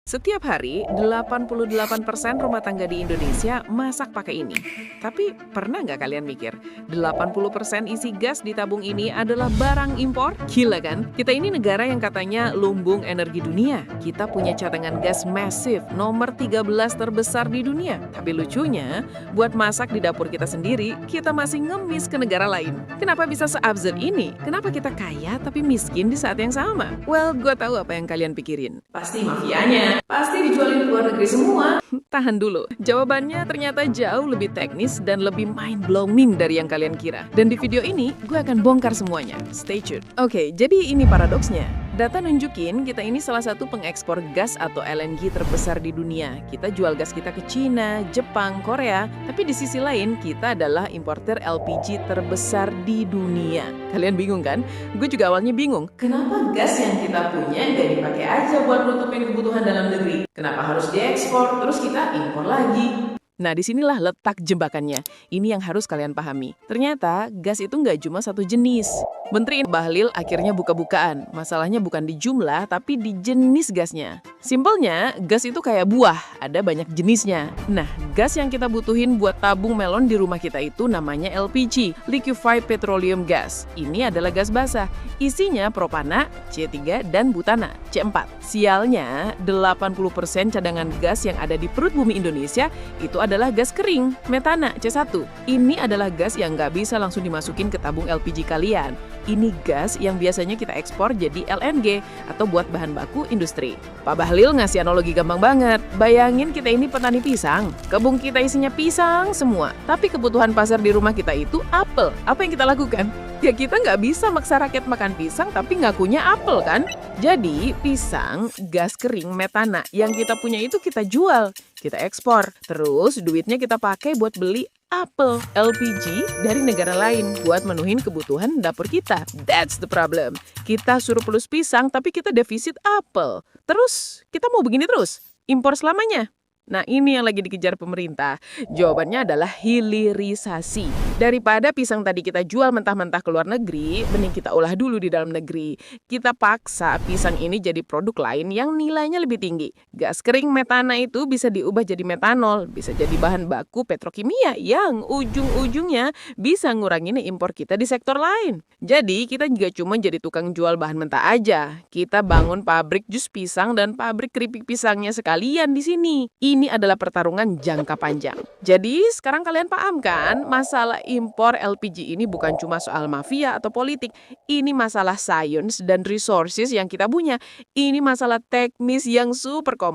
Setiap hari, 88% rumah tangga di Indonesia masak pakai ini. Tapi pernah nggak kalian mikir, 80% isi gas di tabung ini adalah barang impor? Gila kan? Kita ini negara yang katanya lumbung energi dunia. Kita punya cadangan gas masif, nomor 13 terbesar di dunia. Tapi lucunya, buat masak di dapur kita sendiri, kita masih ngemis ke negara lain. Kenapa bisa se-absurd ini? Kenapa kita kaya tapi miskin di saat yang sama? Well, gue tahu apa yang kalian pikirin. Pasti mafianya. Pasti dijualin ke luar negeri semua. Tahan dulu. Jawabannya ternyata jauh lebih teknis dan lebih mind-blowing dari yang kalian kira. Dan di video ini, gue akan bongkar semuanya. Stay tuned. Oke, jadi ini paradoksnya. Data nunjukin kita ini salah satu pengekspor gas atau LNG terbesar di dunia. Kita jual gas kita ke Cina, Jepang, Korea. Tapi di sisi lain, kita adalah importer LPG terbesar di dunia. Kalian bingung kan? Gue juga awalnya bingung. Kenapa gas yang kita punya nggak dipakai aja buat nutupin kebutuhan dalam negeri? Kenapa harus diekspor, terus kita impor lagi? Nah, disinilah letak jebakannya. Ini yang harus kalian pahami. Ternyata, gas itu nggak cuma satu jenis. Menteri Bahlil akhirnya buka-bukaan. Masalahnya bukan di jumlah, tapi di jenis gasnya. Simpelnya, gas itu kayak buah, ada banyak jenisnya. Nah, gas yang kita butuhin buat tabung melon di rumah kita itu namanya LPG, Liquefied Petroleum Gas. Ini adalah gas basah. Isinya propana, C3, dan butana, C4. Sialnya, 80% cadangan gas yang ada di perut bumi Indonesia itu adalah gas kering, metana, C1. Ini adalah gas yang nggak bisa langsung dimasukin ke tabung LPG kalian. Ini gas yang biasanya kita ekspor jadi LNG atau buat bahan baku industri. Pak Bahlil ngasih analogi gampang banget. Bayangin kita ini petani pisang. Kebun kita isinya pisang semua. Tapi kebutuhan pasar di rumah kita itu apel. Apa yang kita lakukan? Ya kita nggak bisa maksa rakyat makan pisang tapi ngakunya apel kan? Jadi pisang, gas kering, metana yang kita punya itu kita jual. Kita ekspor. Terus duitnya kita pakai buat beli apel, LPG dari negara lain buat menuhin kebutuhan dapur kita. That's the problem. Kita surplus pisang tapi kita defisit apel. Terus kita mau begini terus? Impor selamanya? Nah, ini yang lagi dikejar pemerintah. Jawabannya adalah hilirisasi. Daripada pisang tadi kita jual mentah-mentah ke luar negeri, mending kita olah dulu di dalam negeri. Kita paksa pisang ini jadi produk lain yang nilainya lebih tinggi. Gas kering metana itu bisa diubah jadi metanol, bisa jadi bahan baku petrokimia yang ujung-ujungnya bisa ngurangin impor kita di sektor lain. Jadi, kita juga cuma jadi tukang jual bahan mentah aja. Kita bangun pabrik jus pisang dan pabrik keripik pisangnya sekalian di sini. Ini adalah pertarungan jangka panjang. Jadi sekarang kalian paham kan? Masalah impor LPG ini bukan cuma soal mafia atau politik. Ini masalah science dan resources yang kita punya. Ini masalah teknis yang super kompleks.